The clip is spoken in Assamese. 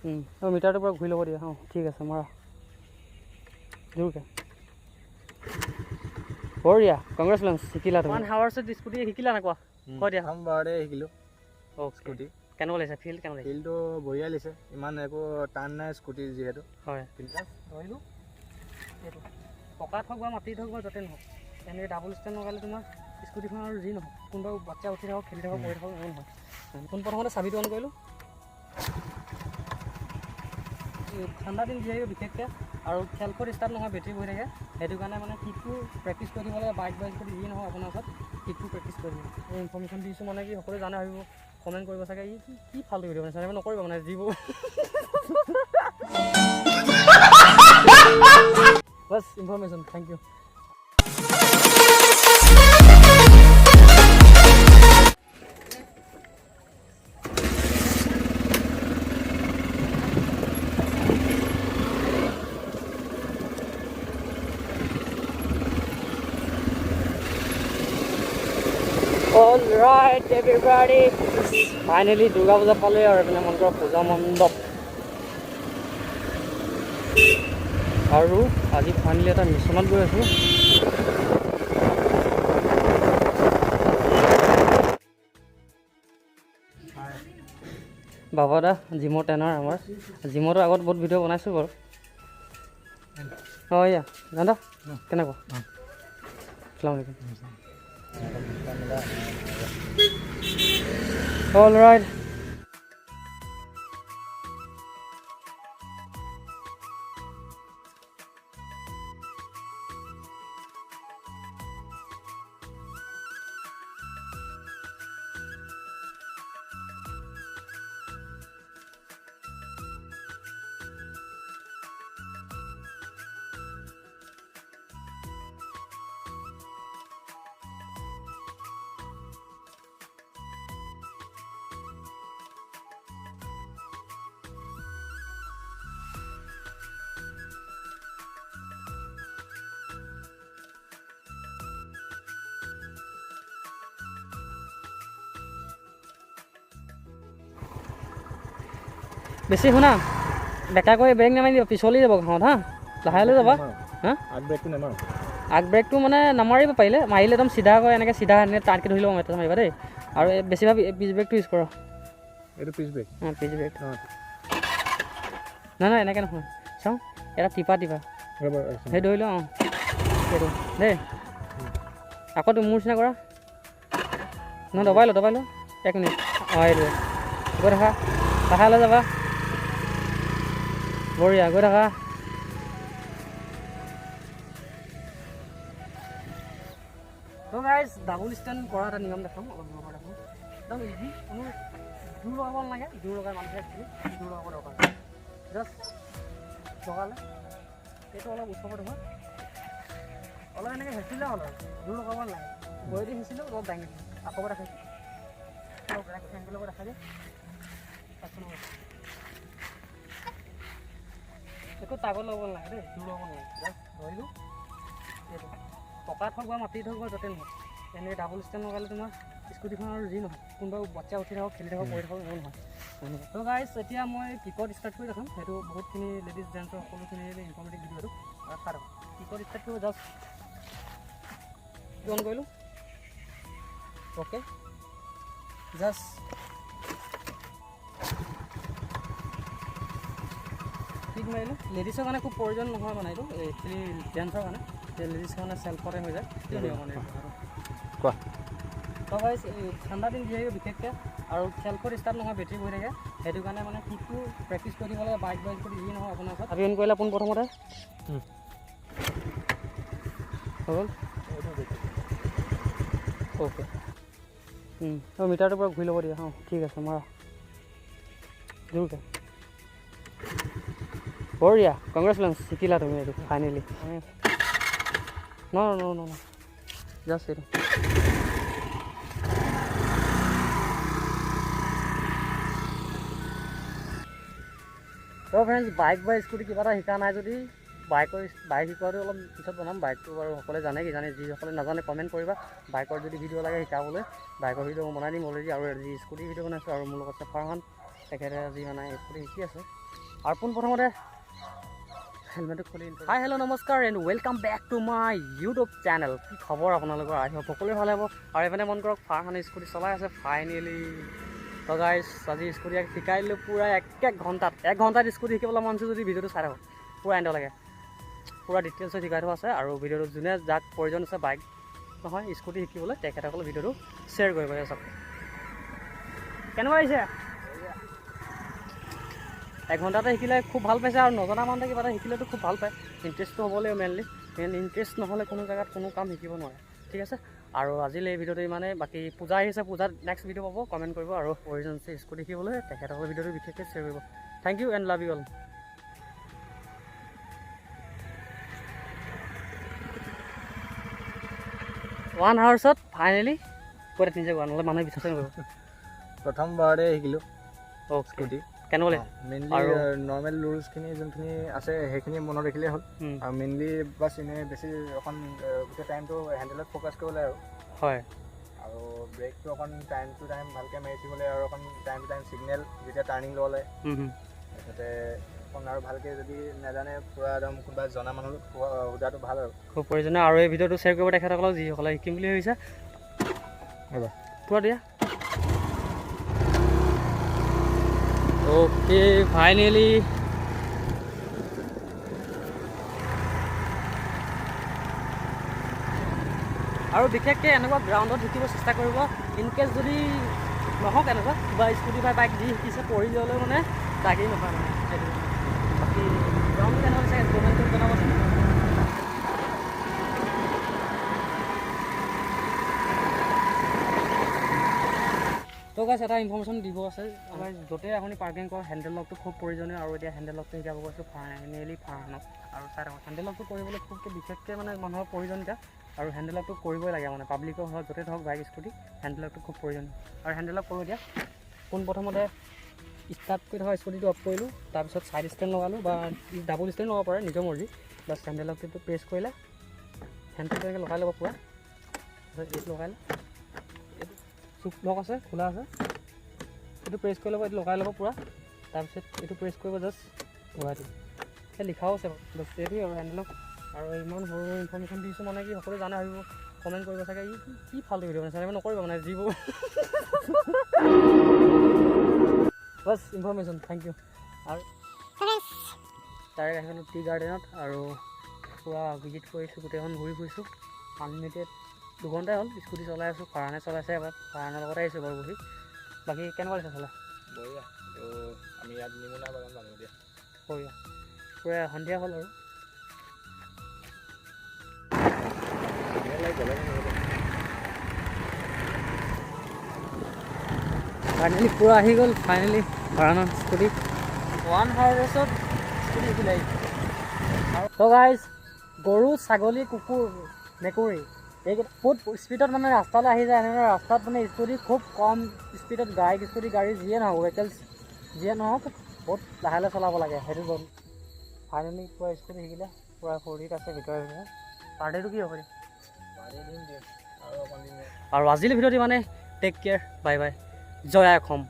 মিটাৰটোৰ পৰা ঘূৰি ল'ব দিয়া। অঁ ঠিক আছে, মৰা জোৰকৈ। বঢ়িয়া, কংগ্ৰেচুলেশ্যন, শিকিলা তুমি। 1 hours স্কুটি শিকিলা না কোৱা? কৈ দিয়া। বাৰতে শিকিলোঁ স্কুটি। কেনেকুৱা লাগিছে? ফিল্ড কেনেকুৱা লাগিছে? ফিল্ডটো বঢ়িয়া লাগিছে, ইমান একো টান নাই স্কুটি যিহেতু। হয়, ধৰিলোঁ এইটো পকাত হওক বা মাটিত হওক বা য'তে নহওক, এনেকৈ ডাবল ষ্টেণ্ড লগালে তোমাৰ স্কুটিখন আৰু যি নহওক, কোনোবা বাচ্চা উঠি থাকক, খেলি থাকক, পঢ়ি থাকক, একো নহয়। পোনপ্ৰথমতে চাবিটো অন কৰিলোঁ। ঠাণ্ডা দিন যিহেতু বিশেষকৈ, আৰু খেলখন ষ্টাৰ্ট নহয়, বেটেৰী বহি থাকে, সেইটো কাৰণে মানে কিকটো প্ৰেক্টিচ কৰি দিব লাগে। বাইক বা স্কুটি যি নহয় আপোনাৰ ওচৰত কিকটো প্ৰেক্টিচ কৰি দিব। এই ইনফৰ্মেশ্যন দিছোঁ মানে কি সকলোৱে জানে, ভাবিব, কমেণ্ট কৰিব চাগে, ই কি ফাল্টু ভিডিঅ' বনাইছে, এনেকৈ নকৰিব মানে যিবোৰ বাছ information. Thank you. All right, everybody. Finally, Durga Puja পালে আৰু এইপিনে মন্দিৰৰ পূজা মণ্ডপ। আৰু আজি ফাইনেলি এটা মিছনত গৈ আছোঁ। বাবা দা জিমৰ ট্ৰেইনাৰ আমাৰ। জিমতো আগত বহুত ভিডিঅ' বনাইছোঁ বাৰু। অঁ এয়া দাদা কেনেকুৱা? আসসালামু আলাইকুম। All right. বেছি শুনা, বেকাকৈ ব্ৰেক নামাৰি দিব, পিছলি যাব ঘাঁহত। হা, লাহে লাহে যাবা। হা, আগ ব্ৰেকটো মানে নামাৰিব, পাৰিলে মাৰিলে একদম চিধা কৰে, এনেকৈ চিধা এনেকৈ টানকৈ ধৰি ল'ব, মাৰিব মাৰিবা দেই। আৰু বেছিভাগ পিছ ব্ৰেকটো ইউজ কৰা। এইটো পিছ ব্ৰেক? অঁ পিছ ব্ৰেক। নাই নাই, এনেকৈ নহয়, চাওঁ এটা টিপা সেই ধৰি লওঁ। অঁ সেইটো দেই, আকৌ মোৰ নিচিনা কৰা। নহয় দবাই ল 1 মিনিট। অঁ এইটোৱে গৈ দেখা, লাহে লাহে যাবা। বঢ়িয়া, গৈ থাকা। তো গাইজ, ডাবল ষ্টেণ্ড কৰা এটা নিয়ম দেখাম, অলপ দৰকাৰ দেখাম। একদম ইজি, কোনো জোৰ লগাব নালাগে। জোৰ লগাই মানুহে একচুৱেলি জোৰ লগাব দৰকাৰ নাই। জাষ্ট লগালে এইটো অলপ উৎসৱত হয়, অলপ এনেকৈ হেঁচিলে হ'ল আৰু জোৰ লগাব নালাগে। ভৰিদি হেঁচিলেও অলপ দাঙি আকৌ দেখাইছোঁ, অলপ এংগলৰ পৰা দেখাই দিয়ে। একো তাগত ল'ব নালাগে দেই, জোৰ ল'ব নালাগে। জাষ্ট ধৰিলোঁ এইটো পকাত হওক বা মাটিত হওক বা য'তে নহওক, এনেকৈ ডাবল ষ্টেণ্ড লগালে তোমাৰ স্কুটিখন আৰু যি নহয়, কোনোবা বাচ্চা উঠি থাকক, খেলি থাকক, পঢ়ি থাকক, একো নহয়। তো গাইজ, এতিয়া মই কিকত ষ্টাৰ্ট কৰি দেখাম। সেইটো বহুতখিনি লেডিজ জেণ্টছৰ সকলোখিনি ইনফৰ্মেটিভ ভিডিঅ'টো চাই থাকক। কিকত ষ্টাৰ্ট কৰিব জাষ্ট অন কৰিলোঁ। অ'কে, জাষ্ট কিক মাৰিলোঁ। লেডিছৰ কাৰণে খুব প্ৰয়োজন নহয় মানে, এইটো একচুৱেলি জেণ্টছৰ কাৰণে, লেডিছৰ কাৰণে চেল্ফতে হৈ যায় মানে কোৱা। তো গাইজ, ঠাণ্ডা দিন যিহেতু বিশেষকৈ, আৰু খেলখন ষ্টাৰ্ট নহয়, বেটেৰী বহি থাকে, সেইটো কাৰণে মানে কিকটো প্ৰেক্টিচ কৰি দিব লাগে। বাইক বা স্কুটি যি নহয় আপোনাৰ ওচৰত আপুনি অন কৰিলে পোনপ্ৰথমতে হৈ গ'ল। অ'কে, মিটাৰটোৰ পৰা ঘূৰি ল'ব দিয়া। অঁ ঠিক আছে, মৰা জোৰকৈ। বঢ়িয়া, কংগ্ৰেচুলেশ্যন, শিকিলা তুমি এইটো ফাইনেলি। ন জাষ্ট এইটো তো ফ্ৰেণ্ডছ, বাইক বা স্কুটি কিবা এটা শিকা নাই যদি, বাইক শিকোৱাটো অলপ পিছত বনাম। বাইকটো বাৰু সকলোৱে জানে, কি জানে, যিসকলে নাজানে কমেণ্ট কৰিবা। বাইকৰ যদি ভিডিঅ' লাগে শিকাবলৈ, বাইকৰ ভিডিঅ' বনাই দিম অলৰেডি। আৰু যি স্কুটি ভিডিঅ' বনাইছোঁ, আৰু মোৰ লগত আছে ফাৰহান, তেখেতে আজি মানে স্কুটি শিকি আছে। আৰু পোনপ্ৰথমতে হেলমেটটো খুলি হাই হেল্ল' নমস্কাৰ and welcome back to my YouTube channel. কি খবৰ আপোনালোকৰ? আহি সকলোৱে ভালে হ'ব। আৰু এইপিনে মন কৰক ফাৰহানে স্কুটি চলাই আছে ফাইনেলি। তো গাইজ আজি স্কুটি শিকাই দিলোঁ পূৰা এক ঘণ্টাত স্কুটি শিকিবলৈ মন আছে যদি ভিডিঅ'টো চাই থাকক পূৰা এণ্ডলৈকে। পূৰা ডিটেইলছত শিকাই থোৱা আছে আৰু ভিডিঅ'টো যোনে যাক প্ৰয়োজন আছে বাইক নহয় স্কুটি শিকিবলৈ তেখেতসকলে ভিডিঅ'টো শ্বেয়াৰ কৰিব চাওক। কেনেকুৱা আহিছে? 1 ঘণ্টাতে শিকিলে খুব ভাল পাইছে আৰু নজনা মানুহে কিবা এটা শিকিলেতো খুব ভাল পায়। ইণ্টাৰেষ্টটো হ'ব লাগিব মেইন ইণ্টাৰেষ্ট নহ'লে কোনো জেগাত কোনো কাম শিকিব নোৱাৰে। ঠিক আছে, আৰু আজিলৈ এই ভিডিঅ'টো ইমানেই। বাকী পূজা আহিছে, পূজাত নেক্সট ভিডিঅ' পাব। কমেণ্ট কৰিব আৰু প্ৰয়োজন আছে স্কুটি শিকিবলৈ তেখেতসকলে ভিডিঅ'টো বিশেষকৈ শ্বেয়াৰ কৰিব। Thank you and love you all. 1 আৱাৰ্ছত ফাইনেলি কৈ নিজে কোৱা নহ'লে মানুহে বিশ্বাসে নকৰিব। প্ৰথমবাৰতে শিকিলোঁ অ'কে, স্কুটি। কেনেকুৱা লাগে? মেইনলি নৰ্মেল ৰুলছখিনি যোনখিনি আছে সেইখিনি মনত ৰাখিলেই হ'ল। আৰু মেইনলি বাছ এনেই বেছি অকণ গোটেই টাইমটো হেণ্ডেলত ফ'কাছ কৰিবলৈ আৰু হয়। আৰু ব্ৰেকটো অকণ টাইম টু টাইম ভালকৈ মাৰি থাকিবলৈ আৰু অকণ টাইম টু টাইম ছিগনেল যেতিয়া টাৰ্ণিং ল'বলৈ তাৰপিছতে অকণ আৰু ভালকৈ যদি নাজানে পূৰা একদম কোনোবা জনা মানুহ সোধাটো ভাল আৰু খুব প্ৰয়োজনীয়। আৰু এই ভিডিঅ'টো শ্বেয়াৰ কৰিব তেখেতসকলক যিসকলে শিকিম বুলি ভাবিছে পূৰা দিয়া। অ'কে ফাইনেলি আৰু বিশেষকৈ এনেকুৱা গ্ৰাউণ্ডত শিকিব চেষ্টা কৰিব। ইনকেছ যদি নহওক এনেকুৱা কিবা স্কুটি বা বাইক যি শিকিছে পঢ়ি ল'লেও মানে দাগি নহয় মানে সেইটো। বাকী গ্ৰাউণ্ডটো কেনেকুৱা হৈছে কমেণ্টত জনাবচোন। তো গাইছ এটা ইনফৰ্মেশ্যন দিব আছে। আমাৰ য'তেই আপুনি পাৰ্কিং কৰক হেণ্ডেল লকটো খুব প্ৰয়োজনীয়। আৰু এতিয়া হেণ্ডেল লকটো শিকাব গৈছোঁ ফাইনেলি ফাৰহানক। আৰু চাই থাকক হেণ্ডেল লকটো কৰিবলৈ খুবকৈ বিশেষকৈ মানে মানুহৰ প্ৰয়োজনীয়তা। আৰু হেণ্ডেল লকটো কৰিবই লাগে মানে পাব্লিকৰ হওক য'তে ধৰক বাইক স্কুটি হেণ্ডেল লকটো খুব প্ৰয়োজনীয়। আৰু হেণ্ডেল লক কৰোঁ এতিয়া পোনপ্ৰথমতে ষ্টাৰ্ট কৰি থকা স্কুটিটো অফ কৰিলোঁ, তাৰপিছত ছাইড ষ্টেণ্ড লগালোঁ বা ডাবল ষ্টেণ্ড লগাব পাৰে নিজৰ মৰ্জি। প্লাছ হেণ্ডেল লকটো প্ৰেছ কৰিলে হেণ্ডটো তেনেকৈ লগাই ল'ব পূৰা। তাৰপিছত এইটো লগাই লওঁ, এইটো চুপ লক আছে খোলা আছে, এইটো প্ৰেছ কৰি ল'ব, এইটো লগাই ল'ব পূৰা। তাৰপিছত এইটো প্ৰেছ কৰিব জাষ্ট ঘূৰাই দিব। সেই লিখাও আছে বাৰু জাষ্ট এইটোৱে আৰু হেণ্ডেলক। আৰু ইমান সৰু ইনফৰ্মেশ্যন দিছোঁ মানে কি সকলোৱে জানে ভাবিব, কমেণ্ট কৰিব চাগে ই কি ফাল্টু ভিডিঅ' মানে চাগে নকৰিব মানে যিবোৰ বাছ ইনফৰ্মেশ্যন। Thank you. আৰু ডাইৰেক্ট আহি গ'লোঁ টি গাৰ্ডেনত আৰু পূৰা ভিজিট কৰিছোঁ, গোটেইখন ঘূৰি ফুৰিছোঁ। আনলিমিটেড 2 ঘণ্টাই হ'ল স্কুটি চলাই আছোঁ। ফাৰহানে চলাইছে এবাৰ, ফাৰহানৰ লগত আহিছোঁ বাৰু বহি। বাকী কেনেকুৱা লাগিছে চলাই? বঢ়িয়া। তো আমি ইয়াত নিমুনা বাগান জানো দিয়া বঢ়িয়া। পূৰা সন্ধিয়া হ'ল আৰু ফাইনেলি পূৰা আহি গ'ল ফাইনেলি ফাৰহানৰ স্কুটি। 1 আৱাৰ্ছত স্কুটি শিকিলে। তো গাইজ গৰু ছাগলী কুকুৰ মেকুৰী এইকেইটা বহুত স্পীডত মানে ৰাস্তালৈ আহি যায়। এনেদৰে ৰাস্তাত মানে স্কুটি খুব কম স্পীডত বাইক স্কুটি গাড়ী যিয়ে নহওক ভেহিকেলছ যিয়ে নহওক বহুত লাহে লাহে চলাব লাগে। সেইটো গ'ল ফাইনেলি পূৰা স্কুটি শিকিলে, পূৰা ফূৰ্তিত আছে ভিতৰে ভিতৰে। পাৰ্টিটো কি হ'ব আৰু আজিলৈ ভিডিঅ'টো মানে টেক কেয়াৰ, বাই বাই, জয় অসম।